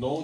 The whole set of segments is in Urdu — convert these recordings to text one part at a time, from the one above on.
9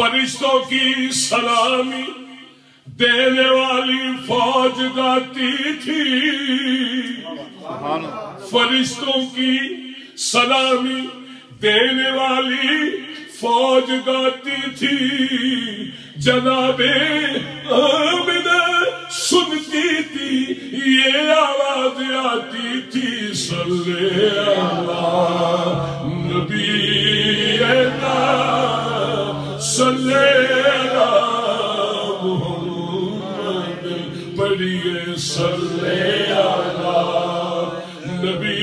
فرشتوں کی سلامی دینے والی فوج گاتی تھی، فرشتوں کی سلامی دینے والی فوج گاتی تھی، جناب آمنہ سنتی تھی یہ آواز آتی تھی، صلی اللہ نبی اللہ صلی اللہ محمد پڑھیے، صلی اللہ نبی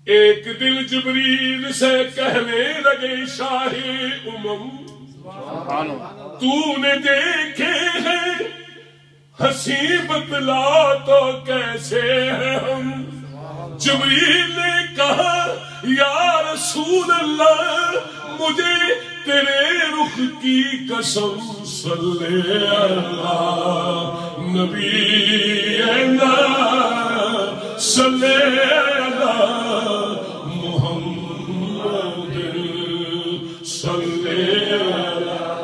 ایک دل جبریل سے کہنے لگے شاہ امم، تو نے دیکھے ہیں ہنسی بتلا تو کیسے ہیں ہم؟ جبریل نے کہا یا رسول اللہ مجھے تیرے رخ کی قسم، صلی اللہ نبی اللہ صلی اللہ محمد صلی اللہ۔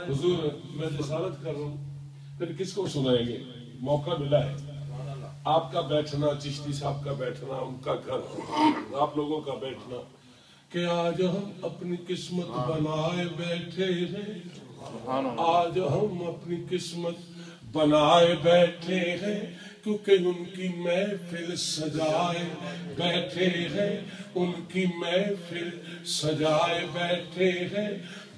حضور میں جسارت کر رہا ہوں، پھر کس کو سنائیں گے؟ موقع ملا ہے، آپ کا بیٹھنا، چشتی صاحب کا بیٹھنا، ان کا گھر، آپ لوگوں کا بیٹھنا، کہ آج ہم اپنی قسمت بنائے بیٹھے ہیں، آج ہم اپنی قسمت بنائے بیٹھے ہیں، کیونکہ ان کی محفل سجائے بیٹھے ہیں، ان کی محفل سجائے بیٹھے ہیں،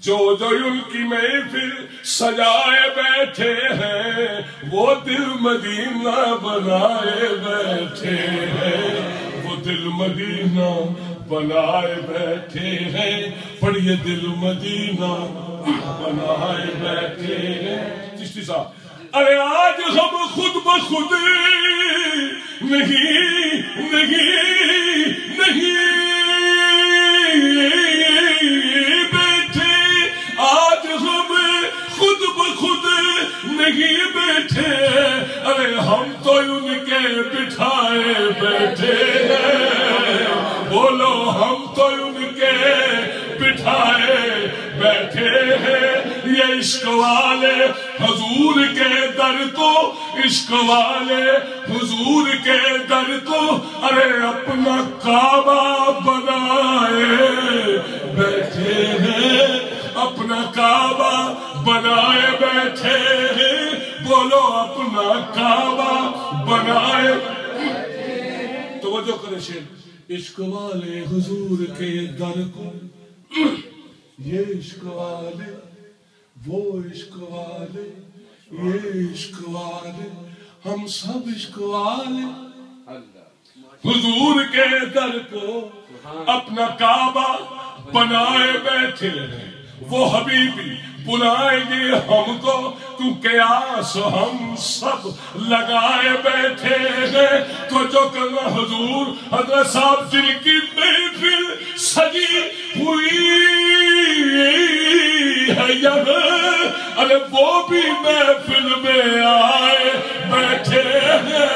جو ان کی محفل سجائے بیٹھے ہیں وہ دل مدینہ بنائے بیٹھے ہیں، وہ دل مدینہ بنائے بیٹھے ہیں، پڑھیے دل مدینہ بنائے بیٹھے ہیں۔ چشتی صاحب، ارے آج ہم خود بخود نہیں بیٹھے، آج ہم خود بخود نہیں بیٹھے، ارے ہم تو ان کے بٹھائے بیٹھے ہیں، بولو ہم تو ان کے بٹھائے بیٹھے ہیں۔ یہ عشق والے حضور کے در کو، عشق والے حضور کے در کو، ارے اپنا کعبہ بنائے بیٹھے ہیں، اپنا کعبہ بنائے بیٹھے ہیں، بولو اپنا کعبہ بنائے۔ توجہ کرے شیر، عشق والے حضور کے در کو، یہ عشق والے، وہ عشق والے، یہ عشق والے، ہم سب عشق والے، حضور کے در کو اپنا کعبہ بنائے بیٹھے ہیں، وہ حبیبی بلائیں گے ہم کو، کیونکہ آس ہم سب لگائے بیٹھے ہیں۔ تو جو کرنا حضور حضرت صاحب جن کی محفل سجی ہوئی ہے یہاں، ارے وہ بھی محفل میں آئے بیٹھے ہیں،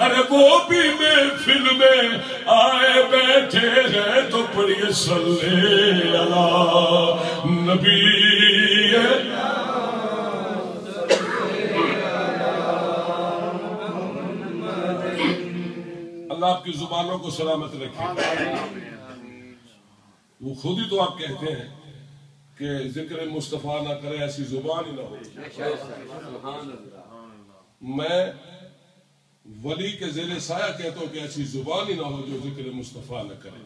ارے وہ بھی محفل میں آئے بیٹھے ہیں، تو پڑھیے صلی اللہ نبی۔ اللہ آپ کی زبانوں کو سلامت رکھے۔ وہ خود ہی تو آپ کہتے ہیں کہ ذکر مصطفیٰ نہ کرے ایسی زبان ہی نہ ہو۔ میں ولی کے زیر سایہ کہتا ہوں کہ ایسی زبان ہی نہ ہو جو ذکر مصطفیٰ نہ کرے۔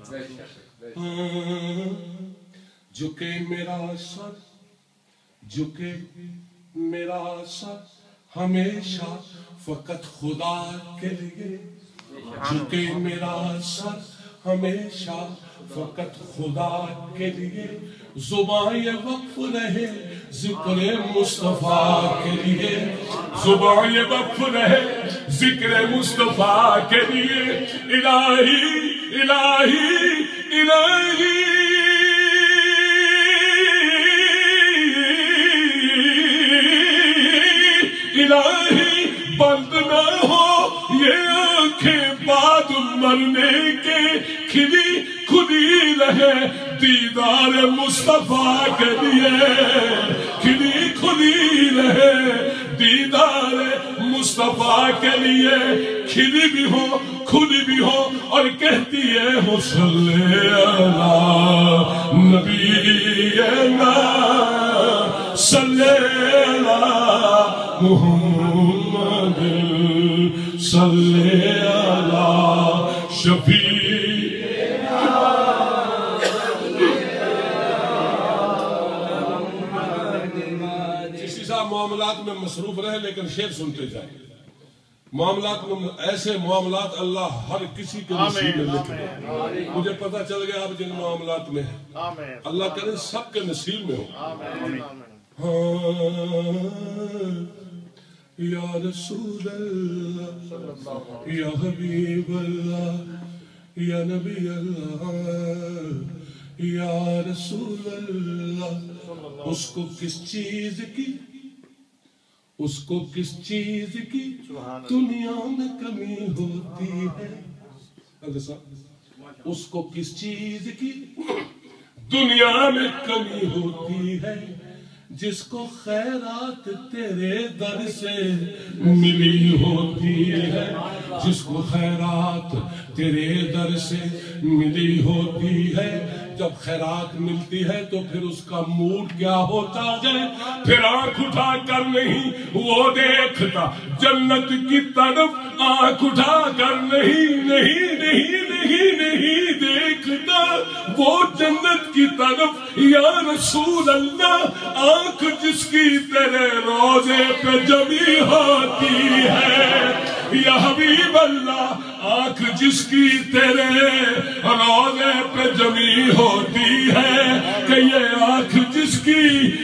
جھکے میرا سر، جھکے میرا سر ہمیشہ فقط خدا کے لیے، جھکے میرا سر ہمیشہ فقط خدا کے لیے، زبان یہ وقف رہے ذکر مصطفیٰ کے لیے، زبان یہ وقف رہے ذکر مصطفیٰ کے لیے۔ الہی الہی الہی الہی بند نہ ہو یہ آنکھیں مرنے کے کھلی کھلی رہے دیدار مصطفیٰ کے لیے، کھلی کھلی رہے دیدار مصطفیٰ کے لیے، کھلی بھی ہو کھلی بھی ہو اور کہتی ہے ہو صلی اللہ نبینا صلی اللہ محمد صلی اللہ شفیع۔ چشتی صاحب معاملات میں مصروف رہے لیکن شعر سنتے جائیں۔ معاملات میں ایسے معاملات اللہ ہر کسی کے نصیب میں لکھ دے۔ مجھے پتہ چل گیا آپ جن معاملات میں ہیں اللہ کرے سب کے نصیب میں ہو۔ یا رسول اللہ یا حبیب اللہ یا نبی اللہ یا رسول اللہ، اس کو کس چیز کی دنیا میں کمی ہوتی ہے، اس کو کس چیز کی دنیا میں کمی ہوتی ہے، جس کو خیرات تیرے در سے ملی ہوتی ہے، جس کو خیرات تیرے در سے ملی ہوتی ہے۔ جب خیرات ملتی ہے تو پھر اس کا موڈ کیا ہوتا ہے، پھر آنکھ اٹھا کر نہیں وہ دیکھتا جنت کی طرف، آنکھ اٹھا کر نہیں دیکھتا وہ جنت کی طرف۔ یا رسول اللہ آنکھ جس کی تیرے روزے پہ جمی ہوتی ہے، یا حبیب اللہ آنکھ جس کی تیرے روزے پہ جمی ہوتی ہے، کہ یہ آنکھ جس کی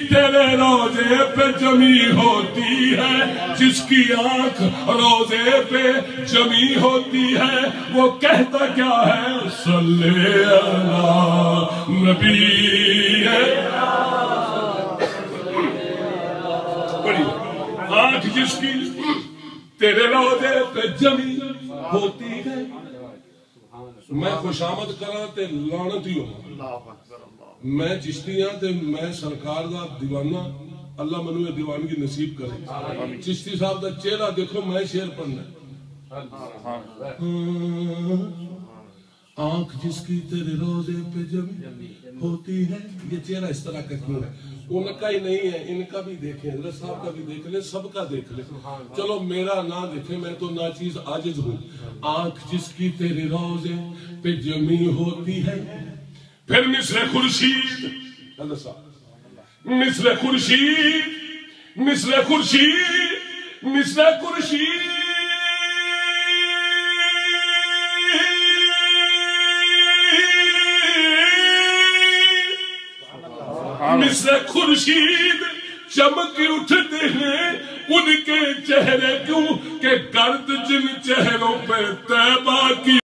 تیرے روزے پہ جمی ہوتی ہے، جس کی آنکھ روزے پہ جمی ہوتی ہے، وہ کہتا کیا ہے صلی اللہ نبی پڑھی۔ آنکھ جس کی تیرے روزے پہ جمی ہوتی ہے، میں خوشامد کرا تے لعنتی ہوں، میں چشتیاں تے میں سرکار دا دیوانہ، اللہ منو یہ دیوانگی نصیب کرے۔ چشتی صاحب دا چہرہ دیکھو، میں شعر پڑھنا آنکھ جس کی تیرے روزے پہ جمی ہوتی ہے، یہ چہرہ اس طرح کا کیوں ہے؟ ان کا ہی نہیں ہے، ان کا بھی دیکھیں، حضرت صاحب کا بھی دیکھ لیں، سب کا دیکھ لیں، چلو میرا نہ دیکھیں، میں تو ناچیز عاجز ہوں۔ آنکھ جس کی تیرے روزے پہ جمی ہوتی ہے، پھر مثل خورشید، حضرت صاحب مثل خورشید، مثل خورشید، مثل خورشید، مثل خورشید چمک اٹھتے ہیں ان کے چہرے کیوں کہ گرد جن چہروں پہ طیبہ کی